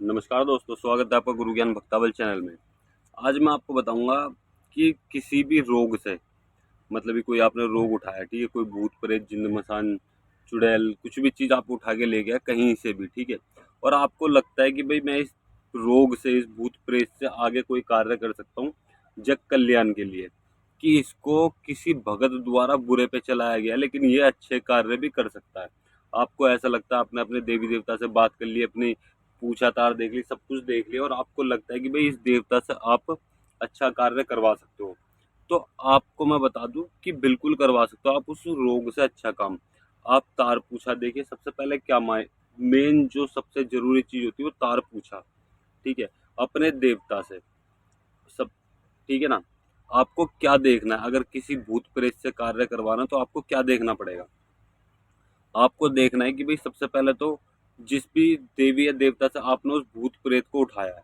नमस्कार दोस्तों, स्वागत है आपका गुरु ज्ञान भक्तावल चैनल में। आज मैं आपको बताऊंगा कि किसी भी रोग से मतलब कि कोई आपने रोग उठाया, ठीक है, कोई भूत प्रेत जिन्न मसान चुड़ैल कुछ भी चीज़ आप उठा के ले गया कहीं से भी, ठीक है, और आपको लगता है कि भाई मैं इस रोग से, इस भूत प्रेत से आगे कोई कार्य कर सकता हूँ जग कल्याण के लिए, कि इसको किसी भगत द्वारा बुरे पे चलाया गया लेकिन ये अच्छे कार्य भी कर सकता है। आपको ऐसा लगता है, आपने अपने देवी देवता से बात कर ली, अपनी पूछा तार देख ली, सब कुछ देख लिया और आपको लगता है कि भाई इस देवता से आप अच्छा कार्य करवा सकते हो, तो आपको मैं बता दूं कि बिल्कुल करवा सकते हो आप उस रोग से अच्छा काम। आप तार पूछा देखिए, सबसे पहले क्या मेन जो सबसे जरूरी चीज होती है वो तार पूछा, ठीक है, अपने देवता से सब, ठीक है ना। आपको क्या देखना है, अगर किसी भूत प्रेत से कार्य करवाना तो आपको क्या देखना पड़ेगा। आपको देखना है कि भाई सबसे पहले तो जिस भी देवी या देवता से आपने उस भूत प्रेत को उठाया है,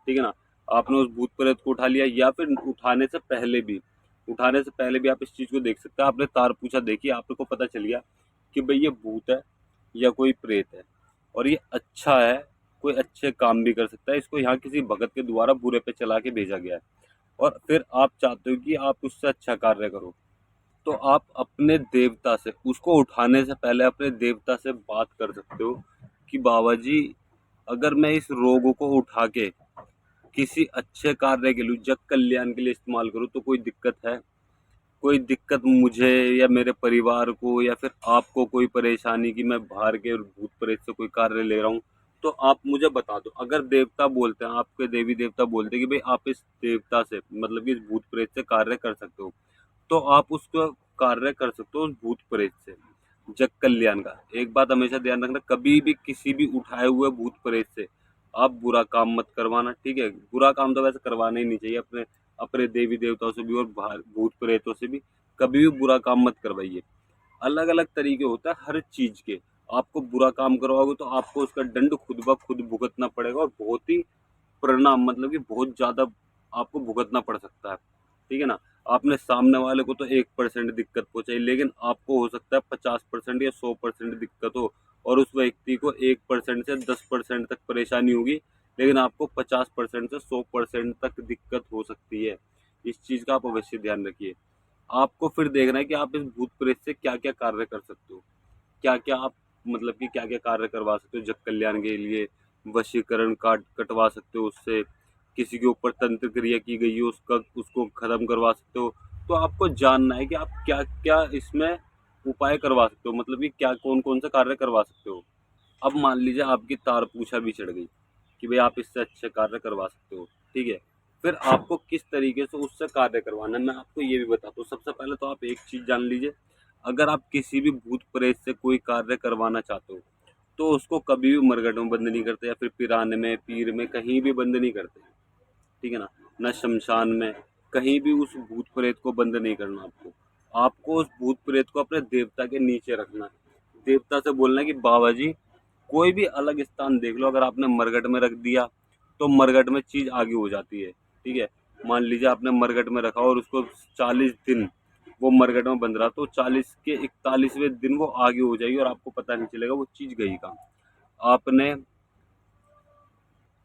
ठीक है ना, आपने उस भूत प्रेत को उठा लिया या फिर उठाने से पहले भी आप इस चीज को देख सकते हैं। आपने तार पूछा देखी, आपको पता चल गया कि भाई ये भूत है या कोई प्रेत है और ये अच्छा है, कोई अच्छे काम भी कर सकता है, इसको यहाँ किसी भगत के द्वारा बुरे पे चला के भेजा गया है और फिर आप चाहते हो कि आप उससे अच्छा कार्य करो, तो आप अपने देवता से उसको उठाने से पहले अपने देवता से बात कर सकते हो कि बाबा जी, अगर मैं इस रोग को उठा के किसी अच्छे कार्य के लिए, जग कल्याण के लिए इस्तेमाल करूँ तो कोई दिक्कत है, कोई दिक्कत मुझे या मेरे परिवार को या फिर आपको कोई परेशानी कि मैं बाहर के भूत प्रेत से कोई कार्य ले रहा हूँ, तो आप मुझे बता दो। अगर देवता बोलते हैं, आपके देवी देवता बोलते हैं कि भाई आप इस देवता से मतलब कि इस भूत प्रेत से कार्य कर सकते हो, तो आप उसको कार्य कर सकते हो उस भूत प्रेत से जग कल्याण का। एक बात हमेशा ध्यान रखना, कभी भी किसी भी उठाए हुए भूत प्रेत से आप बुरा काम मत करवाना, ठीक है। बुरा काम तो वैसे करवाना ही नहीं चाहिए, अपने अपने देवी देवताओं से भी और बाहर भूत प्रेतों से भी कभी भी बुरा काम मत करवाइए। अलग अलग तरीके होता है हर चीज के। आपको बुरा काम करवाओगे तो आपको उसका दंड खुद ब खुद भुगतना पड़ेगा और बहुत ही परिणाम मतलब कि बहुत ज्यादा आपको भुगतना पड़ सकता है, ठीक है ना। आपने सामने वाले को तो 1% दिक्कत पहुंचाई, लेकिन आपको हो सकता है 50% या 100% दिक्कत हो और उस व्यक्ति को 1% से 10% तक परेशानी होगी, लेकिन आपको 50% से 100% तक दिक्कत हो सकती है। इस चीज का आप अवश्य ध्यान रखिए। आपको फिर देखना है कि आप इस भूत प्रेत से क्या क्या कार्य कर सकते हो, क्या क्या आप मतलब कि क्या क्या कार्य करवा सकते हो जग कल्याण के लिए। वशीकरण काट कटवा सकते हो उससे, किसी के ऊपर तंत्र क्रिया की गई है उसका उसको खत्म करवा सकते हो। तो आपको जानना है कि आप क्या क्या इसमें उपाय करवा सकते हो, मतलब कि क्या कौन कौन से कार्य करवा सकते हो। अब मान लीजिए आपकी तार पूछा भी चढ़ गई कि भाई आप इससे अच्छे कार्य करवा सकते हो, ठीक है, फिर आपको किस तरीके से उससे कार्य करवाना है मैं आपको ये भी बताता हूँ। सबसे पहले तो आप एक चीज जान लीजिए, अगर आप किसी भी भूत प्रेत से कोई कार्य करवाना चाहते हो तो उसको कभी भी मरघट में बंद नहीं करते या फिर पिराने में पीर में कहीं भी बंद नहीं करते, ठीक है ना, न शमशान में, कहीं भी उस भूत प्रेत को बंद नहीं करना। आपको आपको उस भूत प्रेत को अपने देवता के नीचे रखना है। देवता से बोलना है कि बाबा जी कोई भी अलग स्थान देख लो, अगर आपने मरघट में रख दिया तो मरघट में चीज आगे हो जाती है, ठीक है। मान लीजिए आपने मरघट में रखा और उसको 40 दिन वो मरघट में बंद रहा, तो 40 के 41वें दिन वो आगे हो जाएगी और आपको पता नहीं चलेगा वो चीज गई कहाँ। आपने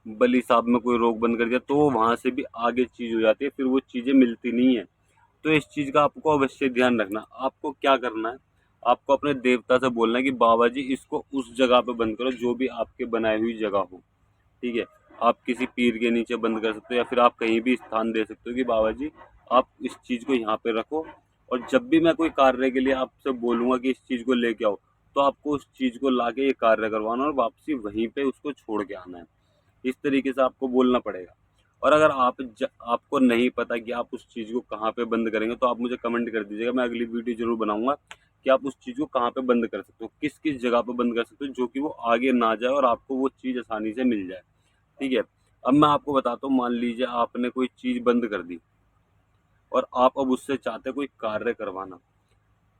बलि साहब में कोई रोग बंद कर दिया तो वहां से भी आगे चीज हो जाती है, फिर वो चीजें मिलती नहीं है। तो इस चीज का आपको अवश्य ध्यान रखना। आपको क्या करना है, आपको अपने देवता से बोलना है कि बाबा जी इसको उस जगह पे बंद करो जो भी आपके बनाई हुई जगह हो, ठीक है। आप किसी पीर के नीचे बंद कर सकते हो या फिर आप कहीं भी स्थान दे सकते हो कि बाबा जी आप इस चीज को यहाँ पे रखो, और जब भी मैं कोई कार्य के लिए आपसे बोलूंगा कि इस चीज को लेके आओ, तो आपको उस चीज को लाके ये कार्य करवाना और वापसी वहीं पे उसको छोड़ के आना है। इस तरीके से आपको बोलना पड़ेगा। और अगर आपको नहीं पता कि आप उस चीज़ को कहाँ पे बंद करेंगे तो आप मुझे कमेंट कर दीजिएगा, मैं अगली वीडियो जरूर बनाऊंगा कि आप उस चीज़ को कहाँ पे बंद कर सकते हो, किस किस जगह पे बंद कर सकते हो जो कि वो आगे ना जाए और आपको वो चीज़ आसानी से मिल जाए, ठीक है। अब मैं आपको बताता हूँ, मान लीजिए आपने कोई चीज़ बंद कर दी और आप अब उससे चाहते कोई कार्य करवाना,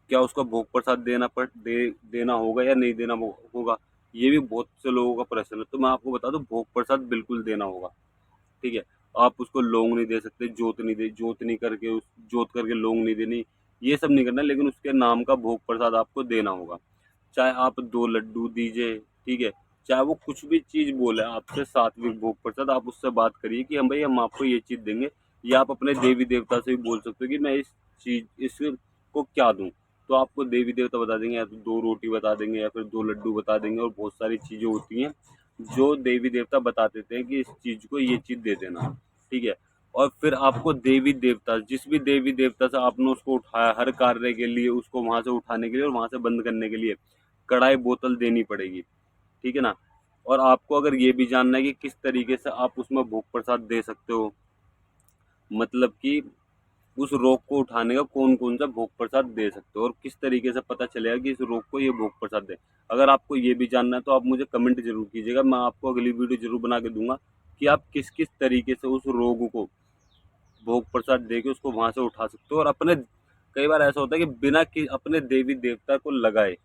क्या उसका भोग प्रसाद देना होगा या नहीं देना होगा, ये भी बहुत से लोगों का प्रश्न है। तो मैं आपको बता दूं, भोग प्रसाद बिल्कुल देना होगा, ठीक है। आप उसको लौंग नहीं दे सकते, जोत नहीं करके जोत करके लौंग नहीं देनी, ये सब नहीं करना, लेकिन उसके नाम का भोग प्रसाद आपको देना होगा। चाहे आप 2 लड्डू दीजिए, ठीक है, चाहे वो कुछ भी चीज़ बोले आपसे सात्विक भोग प्रसाद, आप उससे बात करिए कि हम भाई हम आपको ये चीज़ देंगे, या आप अपने देवी देवता से भी बोल सकते हो कि मैं इस चीज़ इसको क्या दूँ, तो आपको देवी देवता बता देंगे, या तो 2 रोटी बता देंगे, या फिर 2 लड्डू बता देंगे, और बहुत सारी चीज़ें होती हैं जो देवी देवता बता देते हैं कि इस चीज़ को ये चीज़ दे देना, ठीक है। और फिर आपको देवी देवता, जिस भी देवी देवता से आपने उसको उठाया, हर कार्य के लिए उसको वहाँ से उठाने के लिए और वहाँ से बंद करने के लिए कढ़ाई बोतल देनी पड़ेगी, ठीक है ना। और आपको अगर ये भी जानना है कि किस तरीके से आप उसमें भोग प्रसाद दे सकते हो, मतलब कि उस रोग को उठाने का कौन कौन सा भोग प्रसाद दे सकते हो, और किस तरीके से पता चलेगा कि इस रोग को ये भोग प्रसाद दे। अगर आपको ये भी जानना है तो आप मुझे कमेंट जरूर कीजिएगा, मैं आपको अगली वीडियो जरूर बना के दूंगा कि आप किस किस तरीके से उस रोग को भोग प्रसाद दे के उसको वहां से उठा सकते हो। और अपने, कई बार ऐसा होता है कि बिना कि अपने देवी देवता को लगाए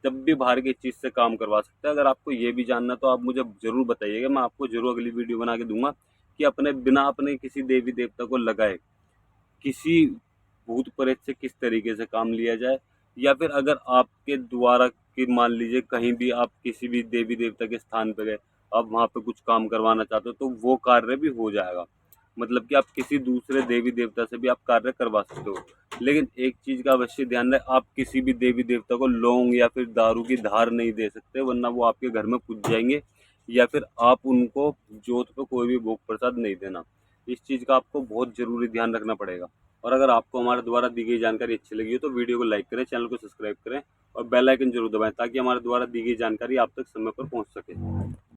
जब भी बाहर की चीज़ से काम करवा सकते हैं। अगर आपको ये भी जानना है तो आप मुझे ज़रूर बताइएगा, मैं आपको ज़रूर अगली वीडियो बना के दूंगा कि अपने बिना अपने किसी देवी देवता को लगाए किसी भूत प्रेत से किस तरीके से काम लिया जाए। या फिर अगर आपके द्वारा कि मान लीजिए कहीं भी आप किसी भी देवी देवता के स्थान पर गए, आप वहाँ पे कुछ काम करवाना चाहते हो, तो वो कार्य भी हो जाएगा। मतलब कि आप किसी दूसरे देवी देवता से भी आप कार्य करवा सकते हो। लेकिन एक चीज़ का अवश्य ध्यान रहे, आप किसी भी देवी देवता को लौंग या फिर दारू की धार नहीं दे सकते, वरना वो आपके घर में पूज जाएंगे। या फिर आप उनको जोत पे कोई भी भोग प्रसाद नहीं देना। इस चीज़ का आपको बहुत ज़रूरी ध्यान रखना पड़ेगा। और अगर आपको हमारे द्वारा दी गई जानकारी अच्छी लगी हो तो वीडियो को लाइक करें, चैनल को सब्सक्राइब करें और बेल आइकन जरूर दबाएं, ताकि हमारे द्वारा दी गई जानकारी आप तक समय पर पहुंच सके।